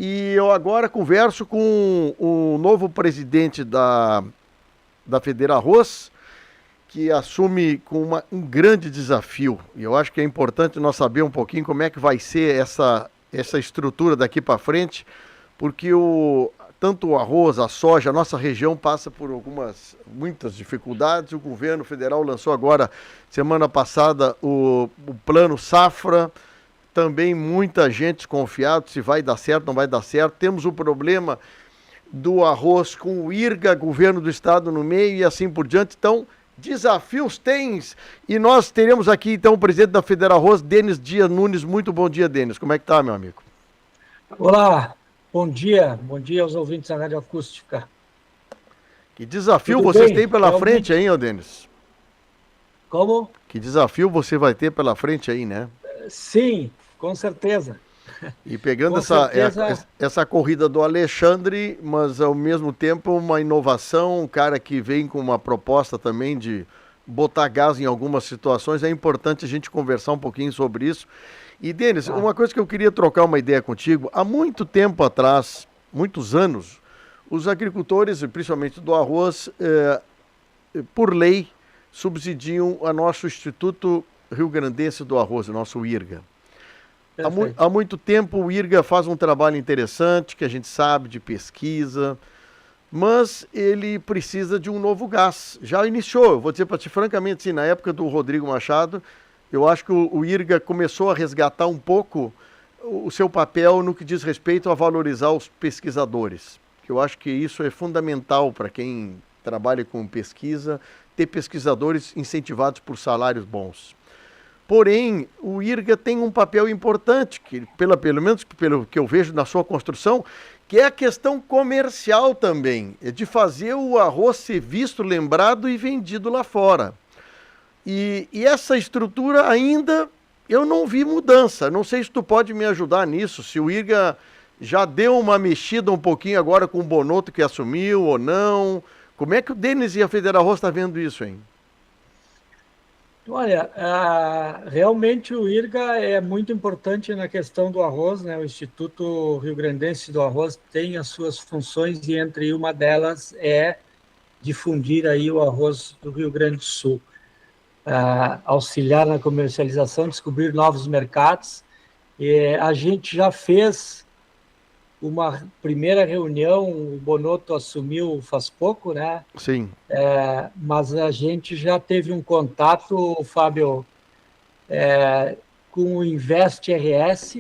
E eu agora converso com o novo presidente da Federarroz, que assume com um grande desafio. E eu acho que é importante nós saber um pouquinho como é que vai ser essa estrutura daqui para frente, porque tanto o arroz, a soja, a nossa região passa por muitas dificuldades. O governo federal lançou agora, semana passada, o Plano Safra. Também muita gente desconfiada se vai dar certo, não vai dar certo. Temos o problema do arroz com o IRGA, governo do estado no meio e assim por diante. Então, desafios tens. E nós teremos aqui, então, o presidente da Federarroz, Denis Dias Nunes. Muito bom dia, Denis. Como é que tá, meu amigo? Olá, bom dia aos ouvintes da Rádio Acústica. Que desafio Tudo vocês bem? têm pela frente aí, ô Denis? Como? Que desafio você vai ter pela frente aí, né? Sim, com certeza. E pegando Com certeza. essa corrida do Alexandre, mas ao mesmo tempo uma inovação, um cara que vem com uma proposta também de botar gás em algumas situações, é importante a gente conversar um pouquinho sobre isso. E, Denis, uma coisa que eu queria trocar uma ideia contigo, há muito tempo atrás, muitos anos, os agricultores, principalmente do arroz, por lei, subsidiam a nosso Instituto Rio Grandense do Arroz, o nosso IRGA. Há muito tempo o IRGA faz um trabalho interessante, que a gente sabe, de pesquisa, mas ele precisa de um novo gás. Já iniciou, eu vou dizer para ti francamente, sim, na época do Rodrigo Machado, eu acho que o IRGA começou a resgatar um pouco o seu papel no que diz respeito a valorizar os pesquisadores. Eu acho que isso é fundamental para quem trabalha com pesquisa, ter pesquisadores incentivados por salários bons. Porém, o IRGA tem um papel importante, que, pelo menos pelo que eu vejo na sua construção, que é a questão comercial também, é de fazer o arroz ser visto, lembrado e vendido lá fora. E essa estrutura ainda eu não vi mudança. Não sei se tu pode me ajudar nisso, se o IRGA já deu uma mexida um pouquinho agora com o Bonotto que assumiu ou não. Como é que o Denis e a Federarroz estão vendo isso, hein? Olha, realmente o IRGA é muito importante na questão do arroz, né? O Instituto Rio Grandense do Arroz tem as suas funções e entre uma delas é difundir aí o arroz do Rio Grande do Sul, auxiliar na comercialização, descobrir novos mercados. A gente já fez uma primeira reunião, o Bonotto assumiu faz pouco, né? Sim. Mas a gente já teve um contato, Fábio, com o Invest RS,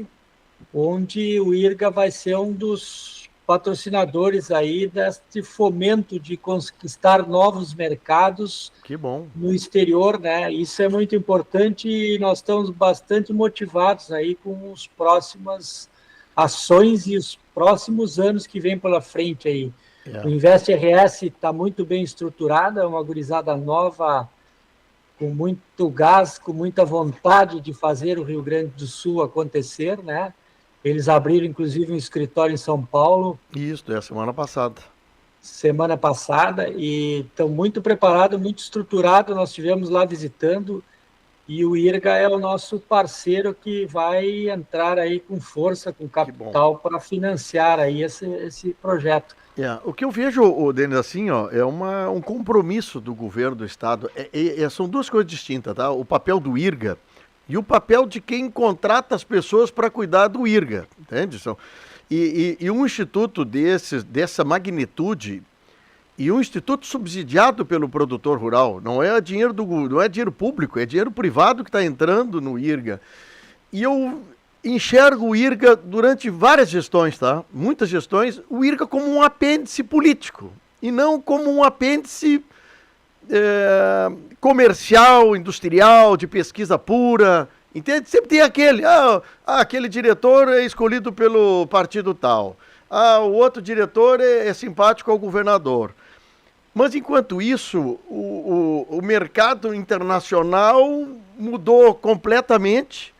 onde o IRGA vai ser um dos patrocinadores aí deste fomento de conquistar novos mercados. Que bom. No exterior, né? Isso é muito importante e nós estamos bastante motivados aí com as próximas ações e os próximos anos que vem pela frente aí. O Invest RS está muito bem estruturado, é uma gurizada nova, com muito gás, com muita vontade de fazer o Rio Grande do Sul acontecer, né? Eles abriram, inclusive, um escritório em São Paulo. Isso, é a semana passada. Semana passada, e estão muito preparados, muito estruturados. Nós estivemos lá visitando, e o IRGA é o nosso parceiro que vai entrar aí com força, com capital, para financiar aí esse projeto. O que eu vejo, Denis, assim, ó, é um compromisso do governo do estado. São duas coisas distintas, tá? O papel do IRGA e o papel de quem contrata as pessoas para cuidar do IRGA, entende? E um instituto dessa magnitude, e um instituto subsidiado pelo produtor rural, não é dinheiro público, é dinheiro privado que está entrando no IRGA. E eu enxergo o IRGA durante várias gestões, tá? Muitas gestões, o IRGA como um apêndice político, e não como um apêndice comercial, industrial, de pesquisa pura, entende? Sempre tem aquele diretor é escolhido pelo partido tal, o outro diretor é simpático ao governador. Mas enquanto isso, o mercado internacional mudou completamente,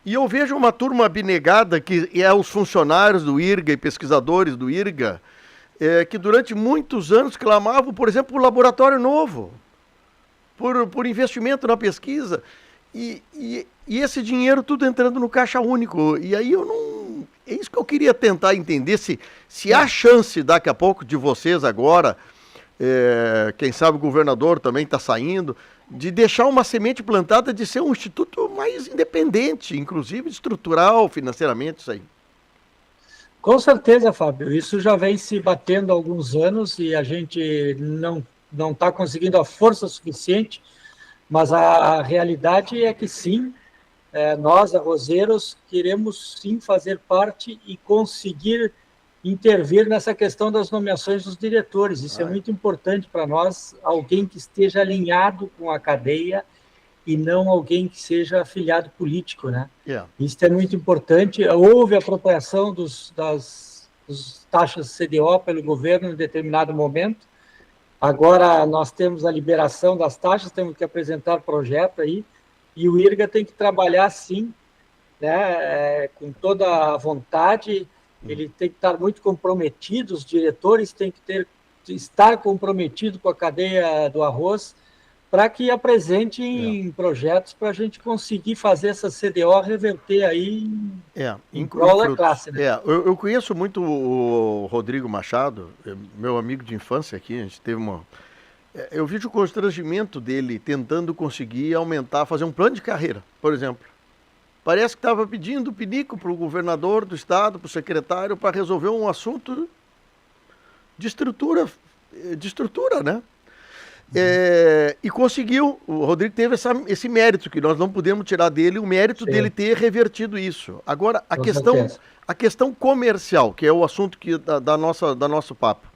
e eu vejo uma turma abnegada, que é os funcionários do IRGA e pesquisadores do IRGA, que durante muitos anos clamavam, por exemplo, por laboratório novo, por investimento na pesquisa, e esse dinheiro tudo entrando no caixa único. E aí É isso que eu queria tentar entender, se há chance daqui a pouco de vocês agora, quem sabe o governador também está saindo, de deixar uma semente plantada de ser um instituto mais independente, inclusive estrutural, financeiramente, isso aí. Com certeza, Fábio. Isso já vem se batendo há alguns anos e a gente não está conseguindo a força suficiente, mas a realidade é que sim, nós, arrozeiros, queremos sim fazer parte e conseguir intervir nessa questão das nomeações dos diretores. Isso é muito importante para nós, alguém que esteja alinhado com a cadeia e não alguém que seja afiliado político, né? Yeah. Isso é muito importante. Houve apropriação das taxas CDO pelo governo em determinado momento. Agora nós temos a liberação das taxas, temos que apresentar projeto aí, e o IRGA tem que trabalhar sim, né, com toda a vontade. Ele tem que estar muito comprometido, os diretores têm que estar comprometidos com a cadeia do arroz, para que apresentem projetos para a gente conseguir fazer essa CDO reverter aí em prol da classe. Né? Eu conheço muito o Rodrigo Machado, meu amigo de infância aqui, a gente teve uma... Eu vejo o constrangimento dele tentando conseguir aumentar, fazer um plano de carreira, por exemplo. Parece que estava pedindo pinico para o governador do estado, para o secretário, para resolver um assunto de estrutura, né? E conseguiu. O Rodrigo teve esse mérito, que nós não podemos tirar dele, o mérito dele ter revertido isso. Agora, a questão comercial, que é o assunto da nosso papo.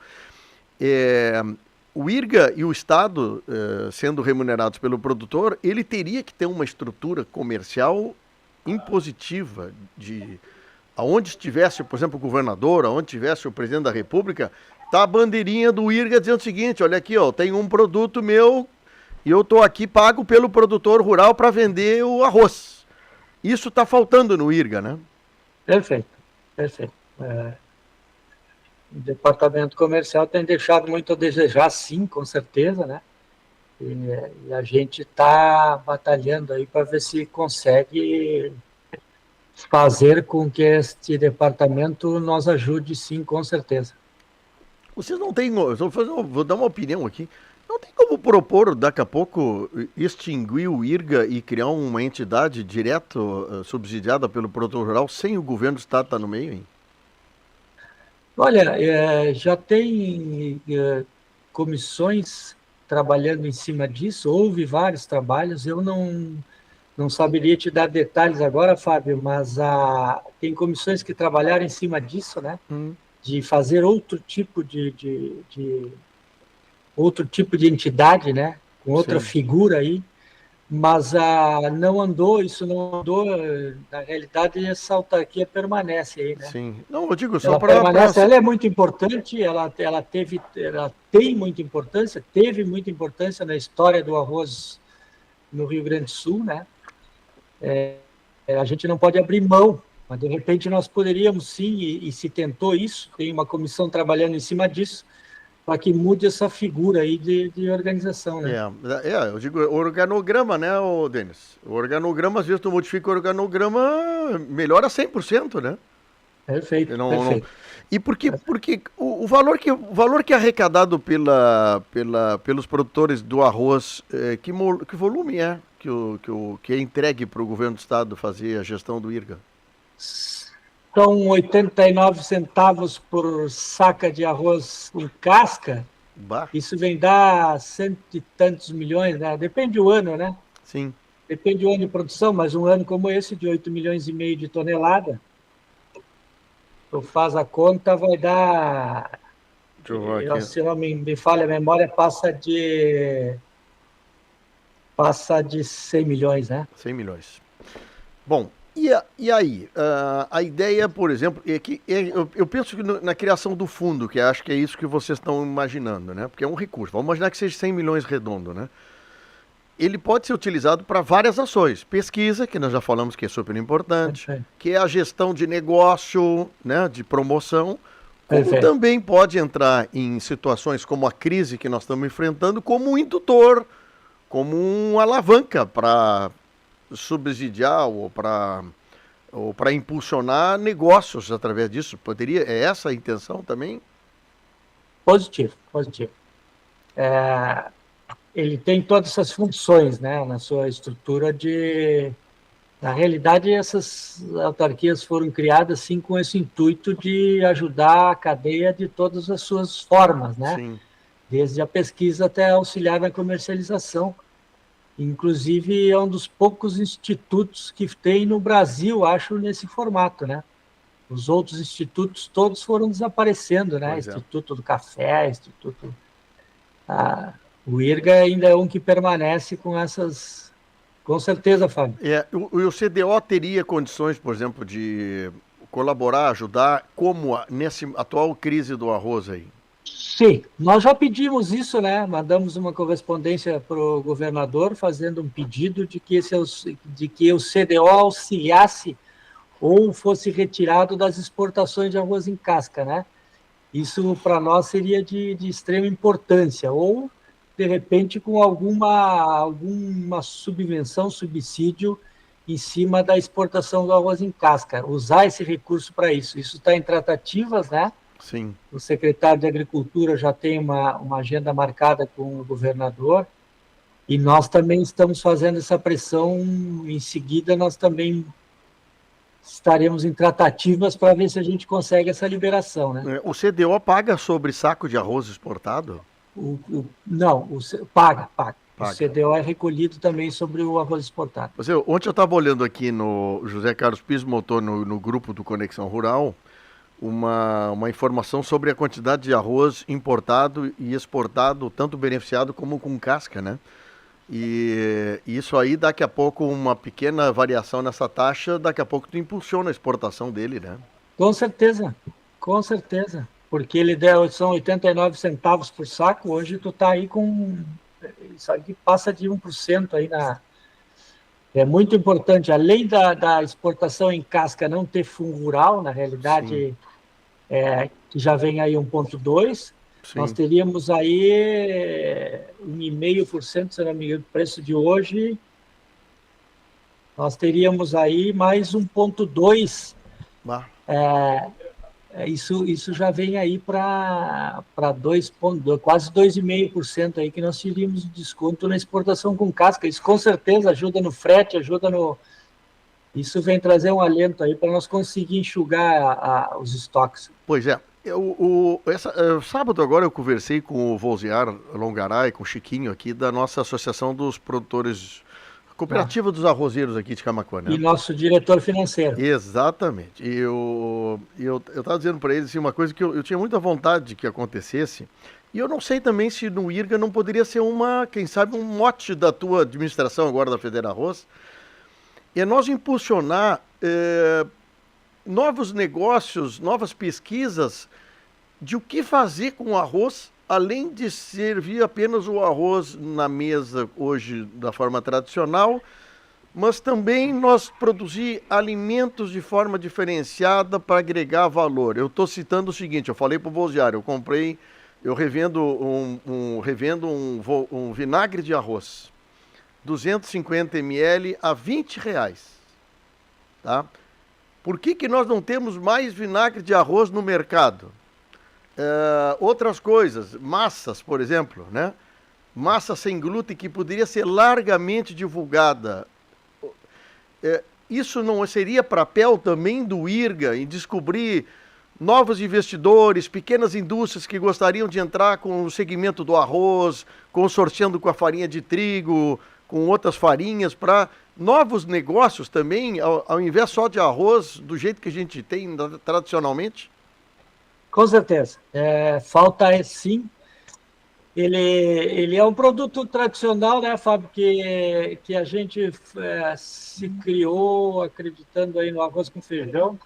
O IRGA e o Estado, sendo remunerados pelo produtor, ele teria que ter uma estrutura comercial impositiva, aonde estivesse, por exemplo, o governador, aonde estivesse o presidente da República, tá a bandeirinha do IRGA dizendo o seguinte: olha aqui, ó, tem um produto meu e eu tô aqui pago pelo produtor rural para vender o arroz. Isso está faltando no IRGA, né? Perfeito. O departamento comercial tem deixado muito a desejar, sim, com certeza, né? E a gente está batalhando aí para ver se consegue fazer com que este departamento nos ajude, sim, com certeza. Vocês não têm, vou dar uma opinião aqui, não tem como propor daqui a pouco extinguir o IRGA e criar uma entidade direto subsidiada pelo produtor rural sem o governo do estado estar no meio, hein? Olha, já tem comissões trabalhando em cima disso, houve vários trabalhos, eu não saberia te dar detalhes agora, Fábio, mas tem comissões que trabalharam em cima disso, né? De fazer outro tipo de entidade, né? Com outra figura aí, mas isso não andou, na realidade essa autarquia permanece aí, né? Sim, não, eu digo só ela permanece, ela é muito importante, ela tem muita importância, teve muita importância na história do arroz no Rio Grande do Sul, né? A gente não pode abrir mão, mas de repente nós poderíamos sim, e se tentou isso, tem uma comissão trabalhando em cima disso, para que mude essa figura aí de organização, né? Eu digo organograma, né, Denis? O organograma, às vezes tu modifica o organograma, melhora 100%, né? Perfeito. E porque o valor que é arrecadado pelos produtores do arroz, que volume é que é entregue para o governo do estado fazer a gestão do IRGA? São 89 centavos por saca de arroz em casca. Isso vem dar 100 e tantos milhões, né? Depende do ano, né? Sim. Depende do ano de produção, mas um ano como esse, de 8 milhões e meio de tonelada, tu faz a conta, vai dar... Se não me falha a memória, passa de 100 milhões, né? 100 milhões. Bom, e aí? A ideia, por exemplo, é que eu penso que na criação do fundo, que acho que é isso que vocês estão imaginando, né? Porque é um recurso. Vamos imaginar que seja 100 milhões redondo, né? Ele pode ser utilizado para várias ações. Pesquisa, que nós já falamos que é super importante, que é a gestão de negócio, né, de promoção, como também pode entrar em situações como a crise que nós estamos enfrentando, como um indutor, como uma alavanca para subsidiar ou para ou para impulsionar negócios através disso. É essa a intenção também? Positivo, positivo. Ele tem todas essas funções, né, na sua estrutura de... Na realidade, essas autarquias foram criadas, sim, com esse intuito de ajudar a cadeia de todas as suas formas, né? Sim. Desde a pesquisa até auxiliar na comercialização. Inclusive, é um dos poucos institutos que tem no Brasil, acho, nesse formato, né? Os outros institutos todos foram desaparecendo, né? Pois é. Instituto do Café, Instituto... o IRGA ainda é um que permanece com essas... Com certeza, Fábio. O CDO teria condições, por exemplo, de colaborar, ajudar, como nessa atual crise do arroz aí? Sim, nós já pedimos isso, né? Mandamos uma correspondência para o governador fazendo um pedido de que o CDO auxiliasse ou fosse retirado das exportações de arroz em casca, né? Isso para nós seria de extrema importância, ou de repente com alguma subvenção, subsídio em cima da exportação do arroz em casca, usar esse recurso para isso. Isso está em tratativas, né? Sim. O secretário de Agricultura já tem uma agenda marcada com o governador, e nós também estamos fazendo essa pressão. Em seguida, nós também estaremos em tratativas para ver se a gente consegue essa liberação, né? O CDO paga sobre saco de arroz exportado? Não, paga. O CDO é recolhido também sobre o arroz exportado. Ontem eu estava olhando aqui no José Carlos Pires montou no grupo do Conexão Rural uma informação sobre a quantidade de arroz importado e exportado, tanto beneficiado como com casca, né? E isso aí, daqui a pouco, uma pequena variação nessa taxa, daqui a pouco tu impulsiona a exportação dele, né? Com certeza. Porque são 89 centavos por saco, hoje tu tá aí com... Isso aqui passa de 1% aí na... É muito importante, além da exportação em casca não ter fundo rural, na realidade, que já vem aí 1,2%, nós teríamos aí 1,5%, se não me engano, preço de hoje, nós teríamos aí mais 1,2%. Isso já vem aí para quase 2,5% aí que nós teríamos de desconto na exportação com casca. Isso com certeza ajuda no frete, isso vem trazer um alento aí para nós conseguir enxugar os estoques. Pois é. Sábado agora eu conversei com o Volziar Longaray, com o Chiquinho aqui da nossa Associação dos Produtores, Cooperativa dos Arrozeiros aqui de Camaquã, né? E nosso diretor financeiro. Exatamente. E eu estava dizendo para eles assim, uma coisa que eu tinha muita vontade de que acontecesse, e eu não sei também se no IRGA não poderia ser quem sabe, um mote da tua administração agora da Federarroz, é nós impulsionar novos negócios, novas pesquisas de o que fazer com o arroz, além de servir apenas o arroz na mesa hoje da forma tradicional, mas também nós produzir alimentos de forma diferenciada para agregar valor. Eu estou citando o seguinte, eu falei para o Volziar, eu revendo um vinagre de arroz, 250 ml a R$20, tá? Por que nós não temos mais vinagre de arroz no mercado? Outras coisas, massas, por exemplo, né? Massa sem glúten que poderia ser largamente divulgada. Isso não seria papel também do IRGA em descobrir novos investidores, pequenas indústrias que gostariam de entrar com o segmento do arroz, consorciando com a farinha de trigo, com outras farinhas, para novos negócios também, ao invés só de arroz, do jeito que a gente tem tradicionalmente? Com certeza. Falta sim. Ele é um produto tradicional, né, Fábio, que a gente se criou acreditando aí no arroz com feijão,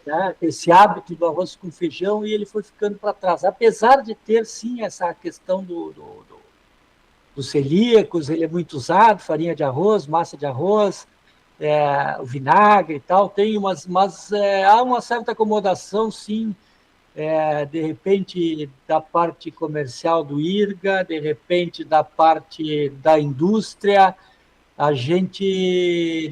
né, esse hábito do arroz com feijão, e ele foi ficando para trás. Apesar de ter, sim, essa questão dos celíacos, ele é muito usado, farinha de arroz, massa de arroz, o vinagre e tal, mas há uma certa acomodação, sim, de repente da parte comercial do IRGA, de repente da parte da indústria, a gente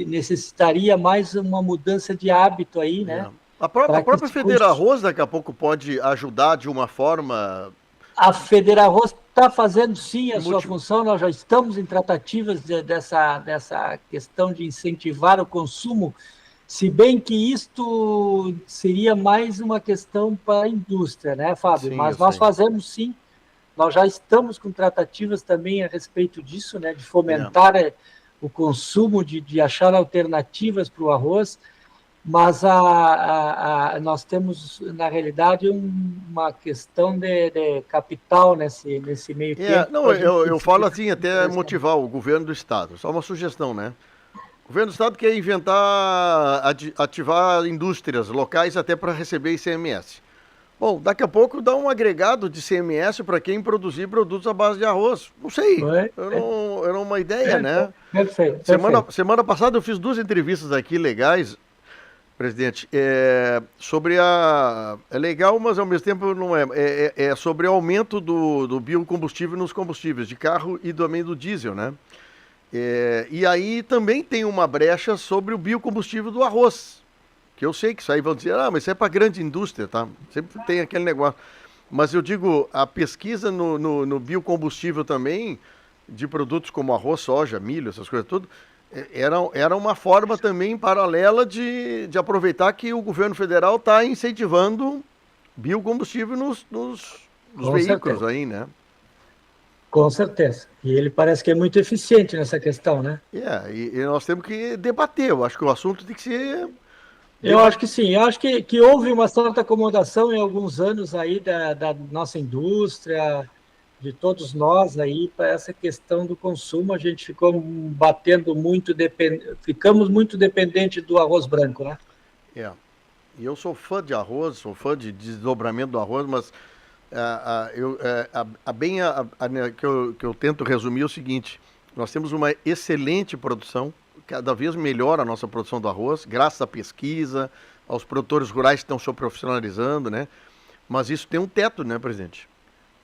necessitaria mais uma mudança de hábito aí, né? A própria Federarroz daqui a pouco pode ajudar de uma forma. A Federarroz está fazendo sim a sua função, nós já estamos em tratativas dessa questão de incentivar o consumo, se bem que isto seria mais uma questão para a indústria, né, Fábio? Sim, mas nós fazemos sim, nós já estamos com tratativas também a respeito disso, né, de fomentar o consumo, de achar alternativas para o arroz, mas nós temos, na realidade, uma questão de capital nesse meio tempo. Não, eu falo assim, até motivar o governo do Estado. Só uma sugestão, né? O governo do Estado quer ativar indústrias locais até para receber ICMS. Bom, daqui a pouco dá um agregado de ICMS para quem produzir produtos à base de arroz. Não sei, era uma ideia, né? Perfeito. Semana passada eu fiz 2 entrevistas aqui legais, presidente, sobre é legal, mas ao mesmo tempo não é. É sobre o aumento do biocombustível nos combustíveis de carro e também do diesel, né? E aí também tem uma brecha sobre o biocombustível do arroz, que eu sei que isso aí vão dizer, mas isso é para grande indústria, tá? Sempre tem aquele negócio. Mas eu digo, a pesquisa no biocombustível também, de produtos como arroz, soja, milho, essas coisas tudo, era uma forma também paralela de aproveitar que o governo federal está incentivando biocombustível nos veículos aí, né? Com certeza. E ele parece que é muito eficiente nessa questão, né? E nós temos que debater. Eu acho que o assunto tem que ser... Eu acho que sim. Eu acho que houve uma certa acomodação em alguns anos aí da nossa indústria, de todos nós aí, para essa questão do consumo. A gente ficou ficamos muito dependentes do arroz branco, né? E eu sou fã de arroz, sou fã de desdobramento do arroz, mas que eu tento resumir é o seguinte: nós temos uma excelente produção, cada vez melhor a nossa produção do arroz, graças à pesquisa, aos produtores rurais que estão se profissionalizando, né? Mas isso tem um teto, né, presidente?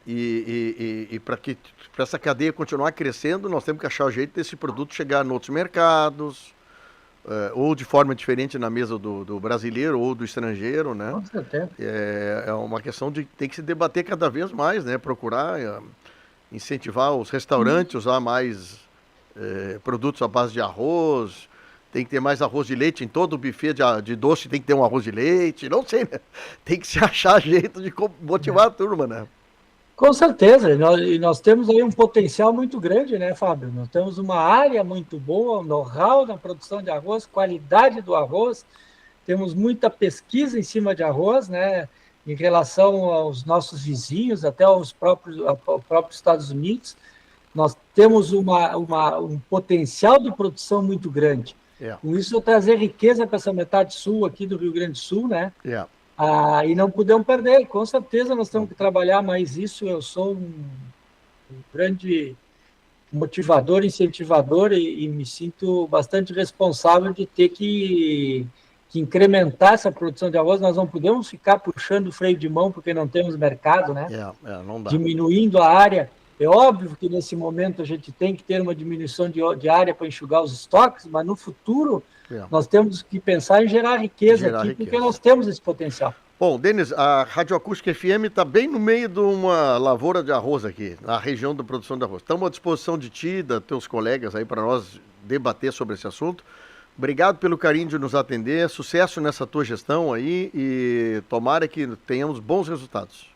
E para essa cadeia continuar crescendo, nós temos que achar o jeito desse produto chegar em outros mercados, ou de forma diferente na mesa do brasileiro ou do estrangeiro, né? Com certeza. É uma questão de tem que se debater cada vez mais, né? Procurar incentivar os restaurantes a usar mais produtos à base de arroz. Tem que ter mais arroz de leite em todo o buffet de doce, tem que ter um arroz de leite. Não sei, né? Tem que se achar jeito de motivar a turma, né? Com certeza, e nós temos aí um potencial muito grande, né, Fábio? Nós temos uma área muito boa, um know-how na produção de arroz, qualidade do arroz, temos muita pesquisa em cima de arroz, né, em relação aos nossos vizinhos, até ao próprio Estados Unidos. Nós temos um potencial de produção muito grande. Com isso, trazer riqueza para essa metade sul aqui do Rio Grande do Sul, né? E não podemos perder, com certeza nós temos que trabalhar mais isso. Eu sou um grande motivador, incentivador e me sinto bastante responsável de ter que incrementar essa produção de arroz. Nós não podemos ficar puxando o freio de mão porque não temos mercado, né? Não dá. Diminuindo a área. É óbvio que nesse momento a gente tem que ter uma diminuição de área para enxugar os estoques, mas no futuro nós temos que pensar em gerar riqueza porque nós temos esse potencial. Bom, Denis, a Rádio Acústica FM está bem no meio de uma lavoura de arroz aqui, na região da produção de arroz. Estamos à disposição de ti, dos teus colegas aí, para nós debater sobre esse assunto. Obrigado pelo carinho de nos atender, sucesso nessa tua gestão aí e tomara que tenhamos bons resultados.